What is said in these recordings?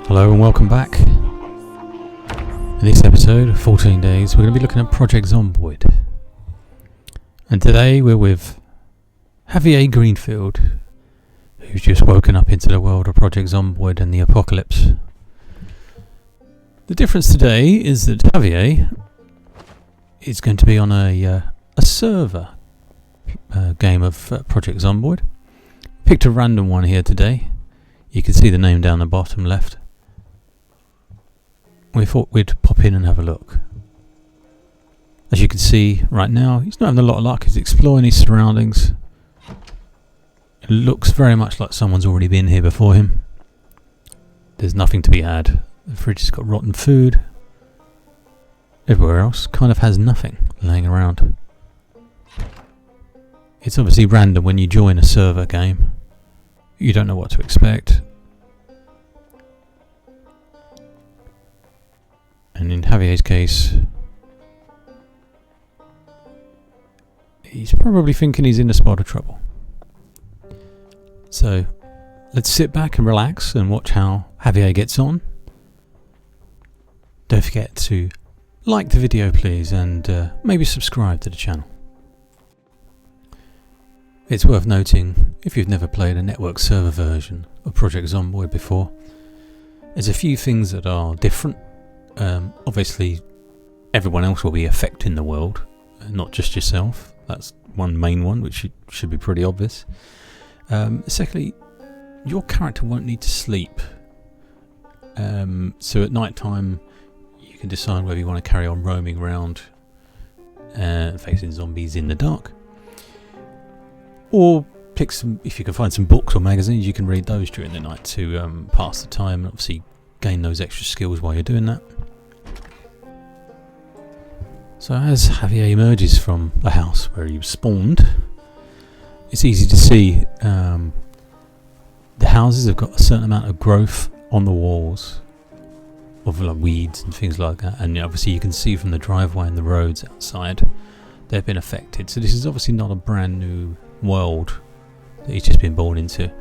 Hello and welcome back. In this episode, 14 days, we're going to be looking at Project Zomboid. And today we're with Javier Greenfield, who's just woken up into the world of Project Zomboid and the apocalypse. The difference today is that Javier is going to be on a server game of Project Zomboid. Picked a random one here today. You can see the name down the bottom left. We thought we'd pop in and have a look. As you can see right now, he's not having a lot of luck. He's exploring his surroundings. It looks very much like someone's already been here before him. There's nothing to be had. The fridge has got rotten food. Everywhere else kind of has nothing laying around. It's obviously random when you join a server game. You don't know what to expect. And in Javier's case, he's probably thinking he's in a spot of trouble. So let's sit back and relax and watch how Javier gets on. Don't forget to like the video please, and maybe subscribe to the channel. It's worth noting, if you've never played a network server version of Project Zomboid before, there's a few things that are different. Obviously everyone else will be affecting the world, not just yourself. That's one main one, which should be pretty obvious. Secondly, your character won't need to sleep, so at night time you can decide whether you want to carry on roaming around facing zombies in the dark, or pick some, if you can find some books or magazines, you can read those during the night to pass the time and obviously gain those extra skills while you're doing that. So as Javier emerges from the house where he was spawned, it's easy to see the houses have got a certain amount of growth on the walls of like weeds and things like that, and obviously you can see from the driveway and the roads outside they've been affected. So this is obviously not a brand new world that he's just been born into.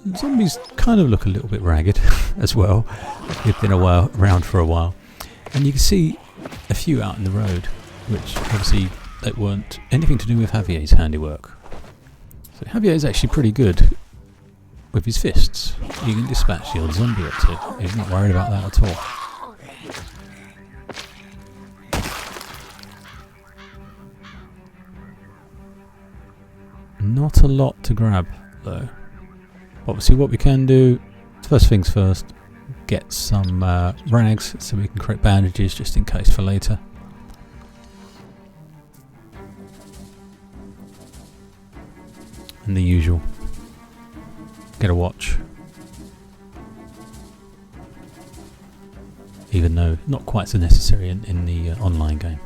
The zombies kind of look a little bit ragged as well. They've been around for a while, and you can see a few out in the road, which obviously they weren't anything to do with Javier's handiwork. So Javier is actually pretty good with his fists. You can dispatch the odd zombie or two. He's not worried about that at all. Not a lot to grab though. Obviously what we can do, first things first, get some rags so we can create bandages just in case for later. And the usual, get a watch. Even though not quite so necessary in the online game.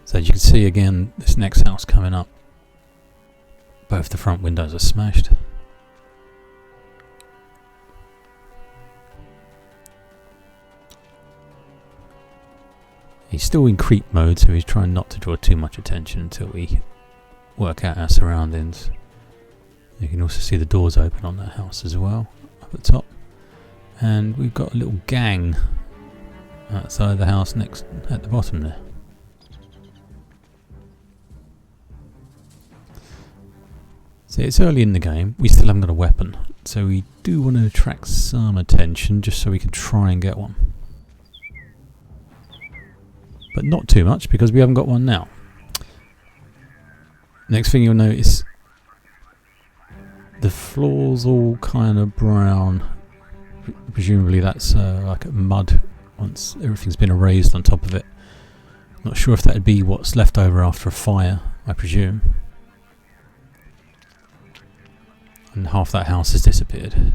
So as you can see again, this next house coming up, both the front windows are smashed. He's still in creep mode, so he's trying not to draw too much attention until we work out our surroundings. You can also see the doors open on that house as well, up at the top. And we've got a little gang outside the house next at the bottom there. So it's early in the game, we still haven't got a weapon, so we do want to attract some attention just so we can try and get one. But not too much because we haven't got one now. Next thing you'll notice, the floor's all kind of brown. Presumably that's like mud once everything's been erased on top of it. Not sure if that'd be what's left over after a fire, I presume. And half that house has disappeared.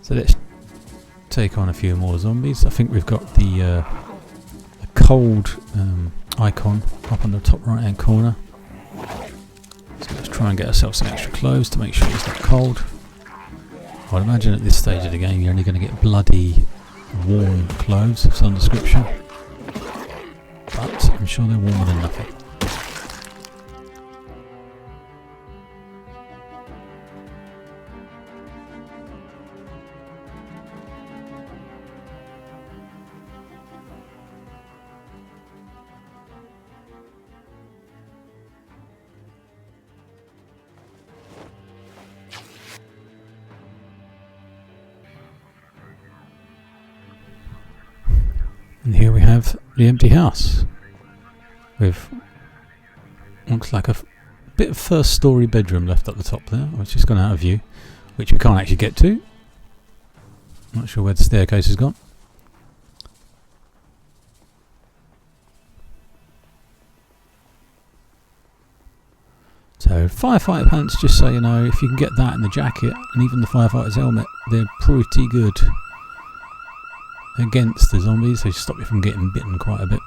So let's take on a few more zombies. I think we've got the cold icon up on the top right hand corner. So let's try and get ourselves some extra clothes to make sure it's not cold. I'd imagine at this stage of the game you're only going to get bloody warm clothes of some description. But I'm sure they're warmer than nothing. And here we have the empty house with looks like a bit of first story bedroom left at the top there. It's just gone out of view, which we can't actually get to. Not sure where the staircase has gone. So firefighter pants, just so you know, if you can get that and the jacket and even the firefighter's helmet, they're pretty good against the zombies. They stop you from getting bitten quite a bit.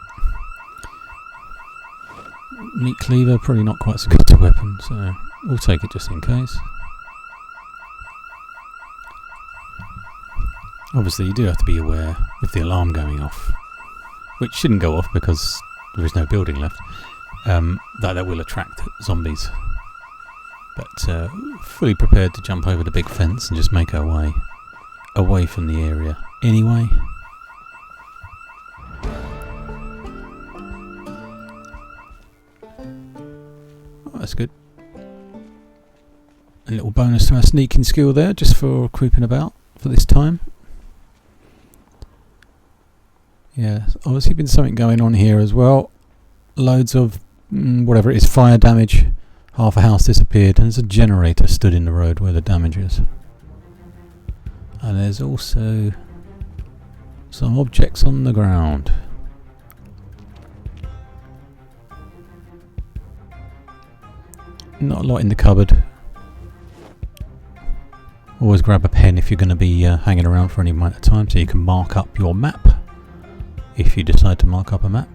Meat cleaver, probably not quite so good a weapon, so we'll take it just in case. Obviously you do have to be aware of the alarm going off, which shouldn't go off because there is no building left. That will attract zombies, but fully prepared to jump over the big fence and just make our way away from the area anyway. Oh, that's good. A little bonus to our sneaking skill there, just for creeping about for this time. Yeah, obviously been something going on here as well. Loads of whatever it is, fire damage. Half a house disappeared, and there's a generator stood in the road where the damage is. And there's also some objects on the ground. Not a lot in the cupboard. Always grab a pen if you're going to be hanging around for any amount of time, so you can mark up your map if you decide to mark up a map.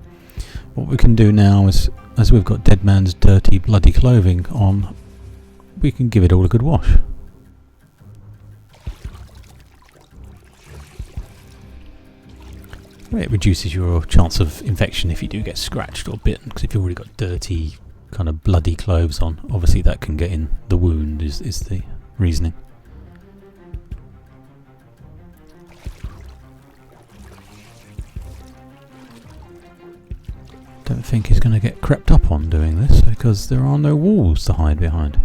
What we can do now is, as we've got Dead Man's dirty bloody clothing on, we can give it all a good wash. It reduces your chance of infection if you do get scratched or bitten, because if you've already got dirty kind of bloody clothes on, obviously that can get in the wound is the reasoning. Don't think he's going to get crept up on doing this because there are no walls to hide behind.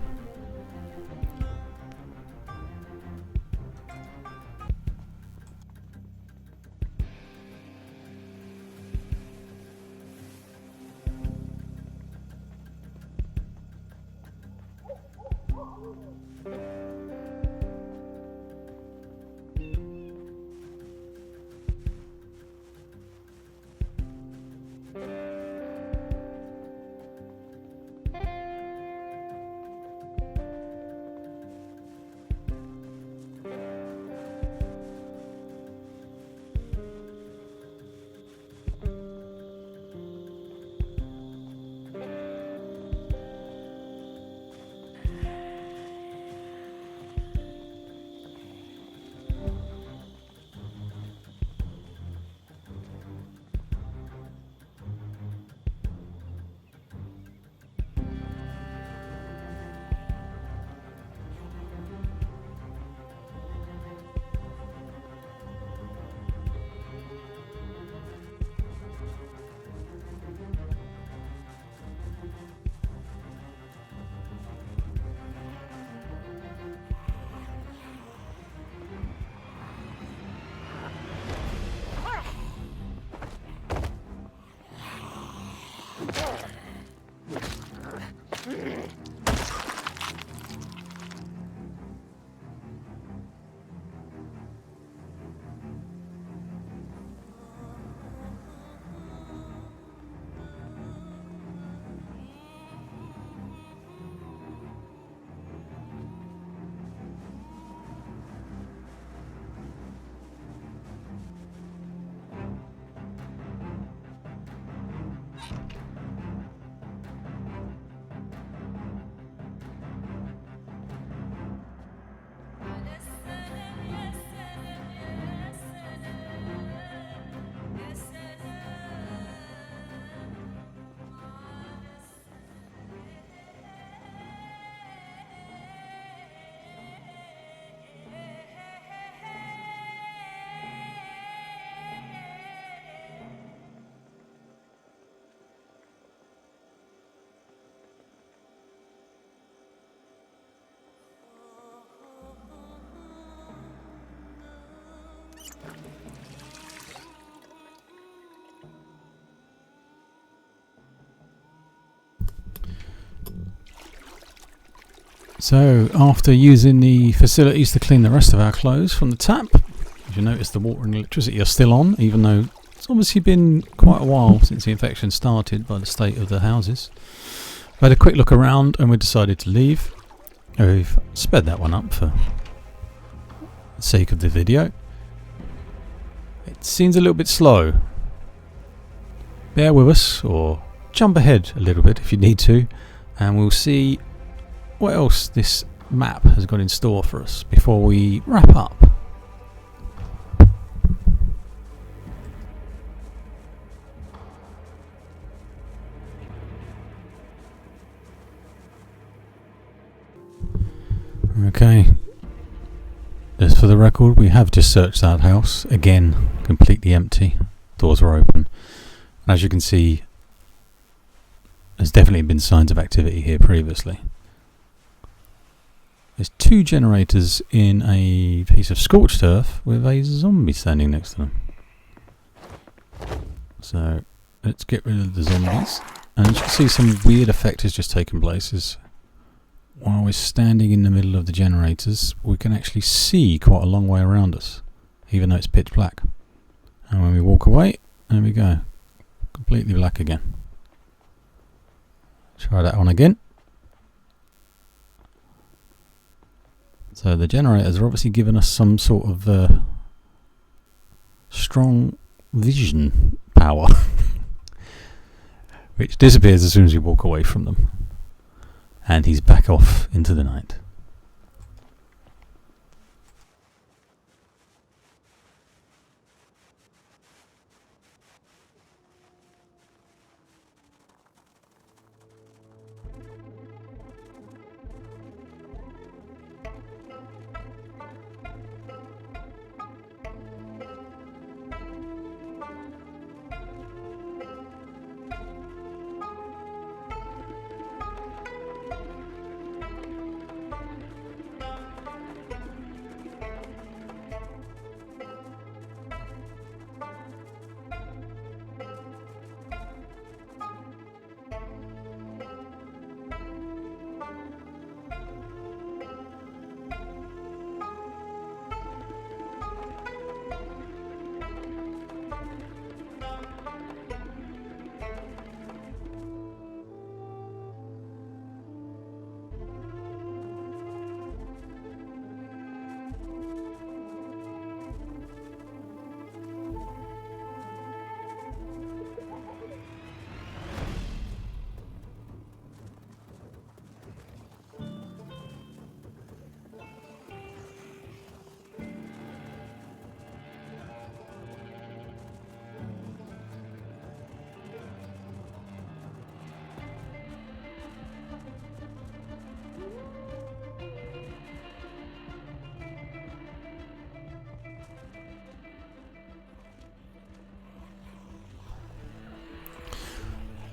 So after using the facilities to clean the rest of our clothes from the tap, as you notice the water and electricity are still on, even though it's obviously been quite a while since the infection started by the state of the houses. We had a quick look around and we decided to leave. We've sped that one up for the sake of the video. It seems a little bit slow. Bear with us, or jump ahead a little bit if you need to, and we'll see what else this map has got in store for us before we wrap up. Okay, just for the record, we have just searched that house again, completely empty. Doors are open. As you can see, there's definitely been signs of activity here previously. There's 2 generators in a piece of scorched earth with a zombie standing next to them. So let's get rid of the zombies. And you can see some weird effect has just taken place. Is while we're standing in the middle of the generators, we can actually see quite a long way around us, even though it's pitch black. And when we walk away, there we go. Completely black again. Try that one again. So the generators are obviously giving us some sort of strong vision power, which disappears as soon as you walk away from them. And he's back off into the night.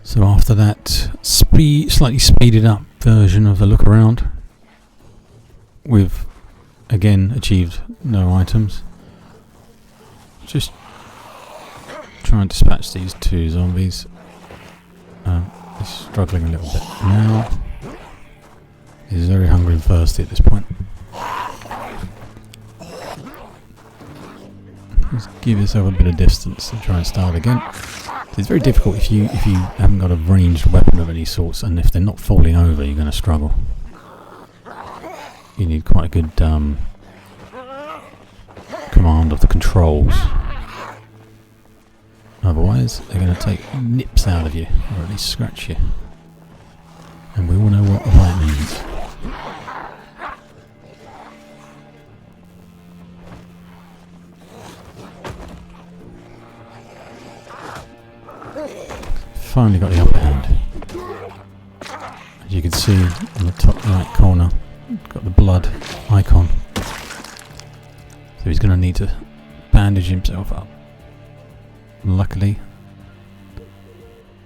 So after that slightly speeded up version of the look around, we've again achieved no items. Just try and dispatch these 2 zombies. He's struggling a little bit now. He's very hungry and thirsty at this point. Just give yourself a bit of distance and try and start again. It's very difficult if you haven't got a ranged weapon of any sorts, and if they're not falling over, you're going to struggle. You need quite a good command of the controls. Otherwise, they're going to take nips out of you, or at least scratch you. And we all know what that means. Finally got the upper hand. As you can see in the top right corner, got the blood icon. So he's going to need to bandage himself up. Luckily,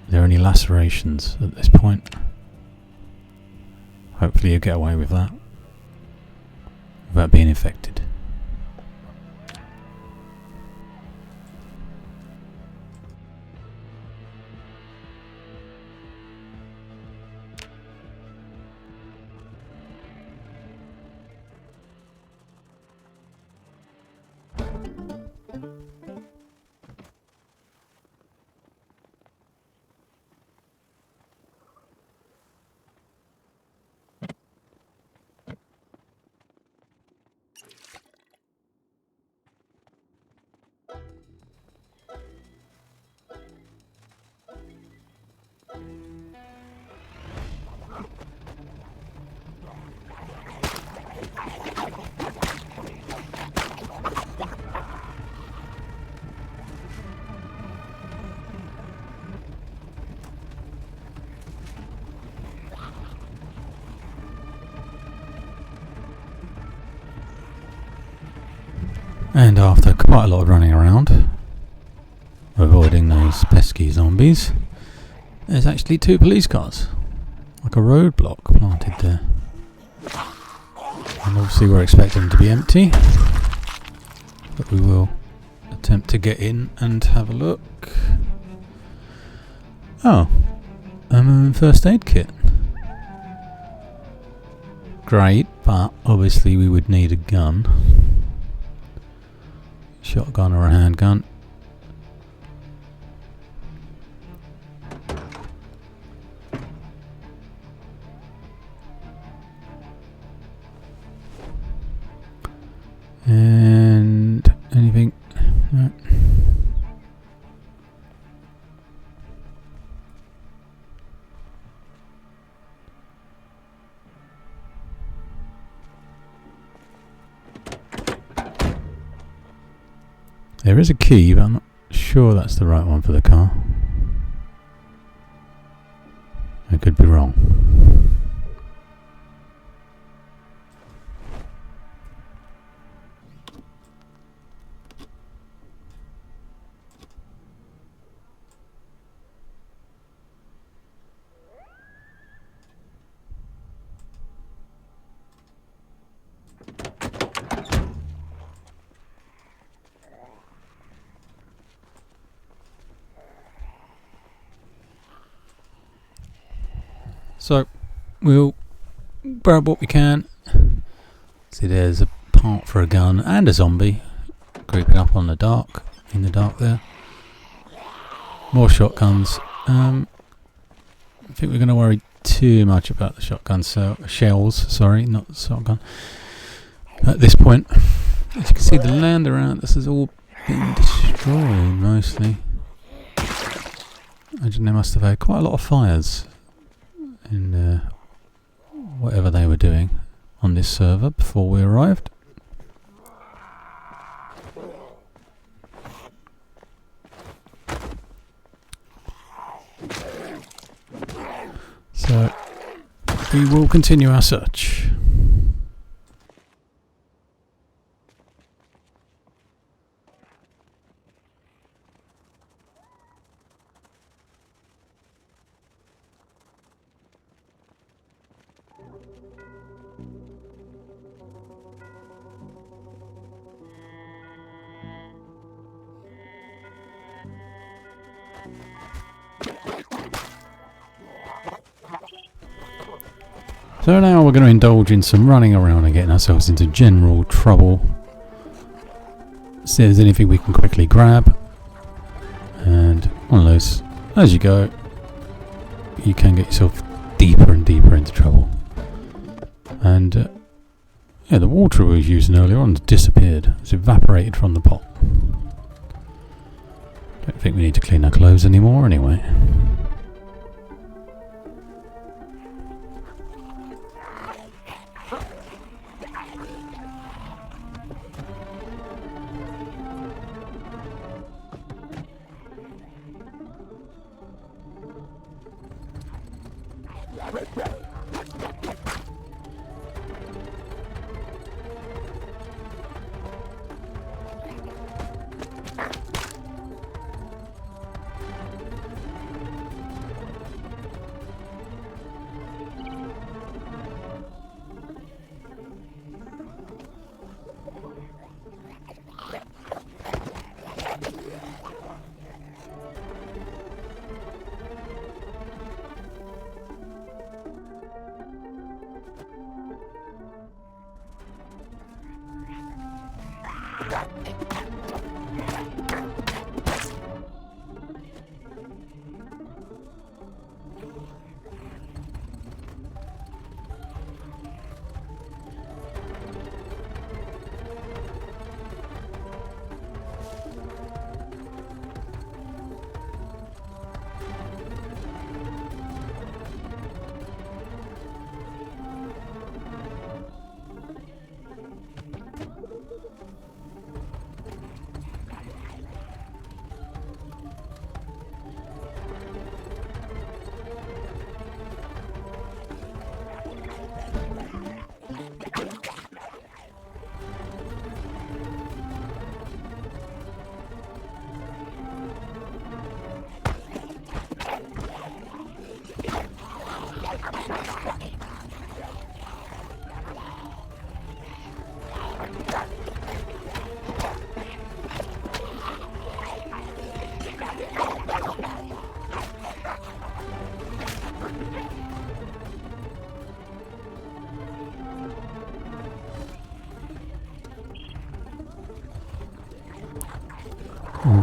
there are only lacerations at this point. Hopefully you get away with that without being infected. And after quite a lot of running around, avoiding those pesky zombies, there's actually 2 police cars. Like a roadblock planted there. And obviously we're expecting them to be empty. But we will attempt to get in and have a look. Oh. First aid kit. Great, but obviously we would need a gun. Shotgun or a handgun. And anything? No. There is a key, but I'm not sure that's the right one for the car. I could be wrong. So, we'll grab what we can. See, there's a part for a gun and a zombie creeping up on the dark, in the dark there. More shotguns. I think we're going to worry too much about the shotgun shells. Sorry, not the shotgun. At this point, as you can see, the land around this has all been destroyed mostly. I imagine they must have had quite a lot of fires in whatever they were doing on this server before we arrived. So we will continue our search. So now we're going to indulge in some running around and getting ourselves into general trouble. See if there's anything we can quickly grab. And one of those, as you go, you can get yourself deeper and deeper into trouble. And yeah, the water we was using earlier on has disappeared. It's evaporated from the pot. Don't think we need to clean our clothes anymore anyway.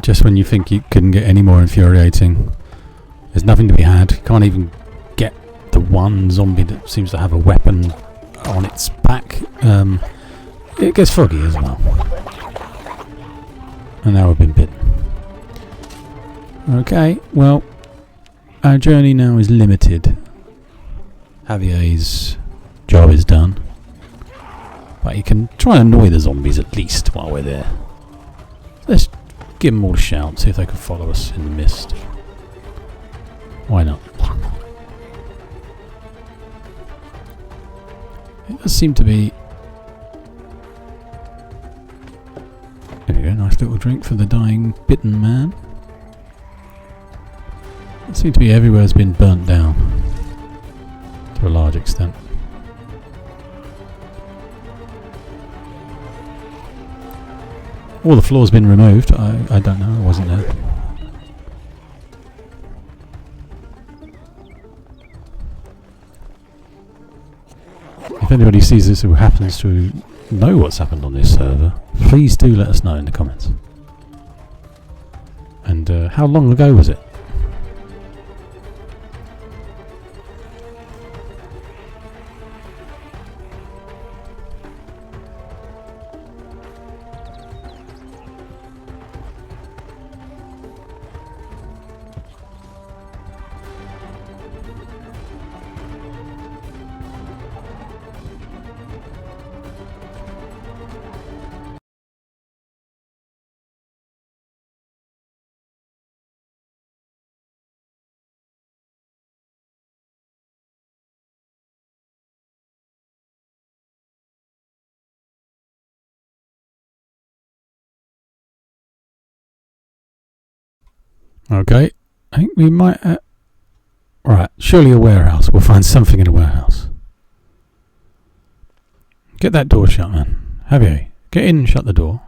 Just when you think you couldn't get any more infuriating, there's nothing to be had. You can't even get the one zombie that seems to have a weapon on its back. It gets foggy as well. And now we've been bitten. Okay, well, our journey now is limited. Javier's job is done. But you can try and annoy the zombies at least while we're there. Let's give them all a shout, see if they can follow us in the mist. Why not? It does seem to be... There we go, nice little drink for the dying bitten man. It seems to be everywhere's been burnt down. To a large extent. All the floor's been removed. I don't know, I wasn't there. If anybody sees this who happens to know what's happened on this server, please do let us know in the comments. And how long ago was it? Okay, I think we might... Right, surely a warehouse. We'll find something in a warehouse. Get that door shut, man. Javier, get in and shut the door.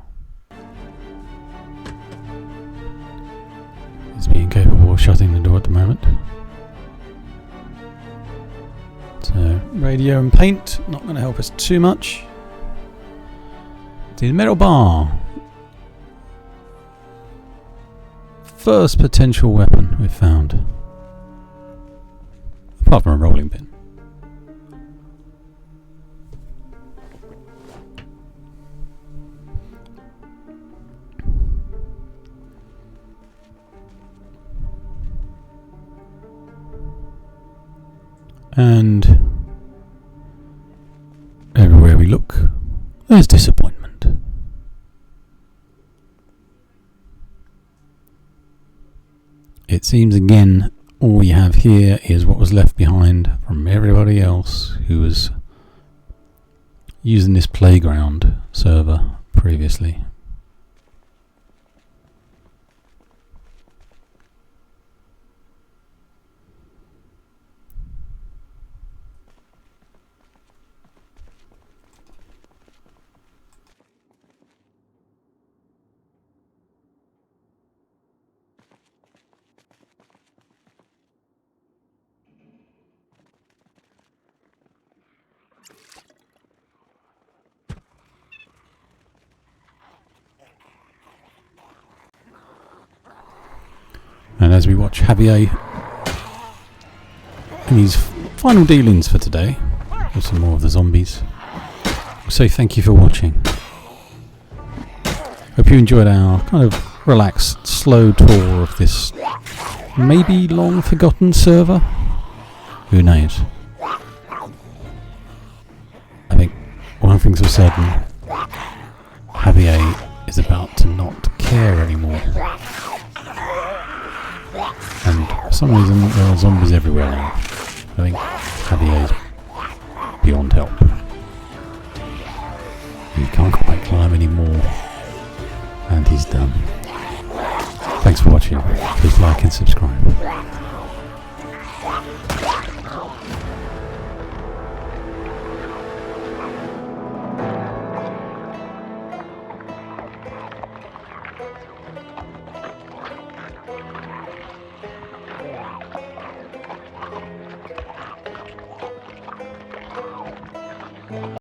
He's being capable of shutting the door at the moment. So, radio and paint, not going to help us too much. The metal bar. First potential weapon we've found. Apart from a rolling pin. And everywhere we look, there's disappointment. It seems again all we have here is what was left behind from everybody else who was using this playground server previously. And as we watch Javier in his final dealings for today with some more of the zombies, we'll say thank you for watching. Hope you enjoyed our kind of relaxed, slow tour of this maybe long forgotten server. Who knows? I think one thing's for certain, Javier is about to not care anymore. And for some reason there are zombies everywhere now. I think Javier's beyond help. He can't quite climb anymore. And he's done. Thanks for watching. Please like and subscribe.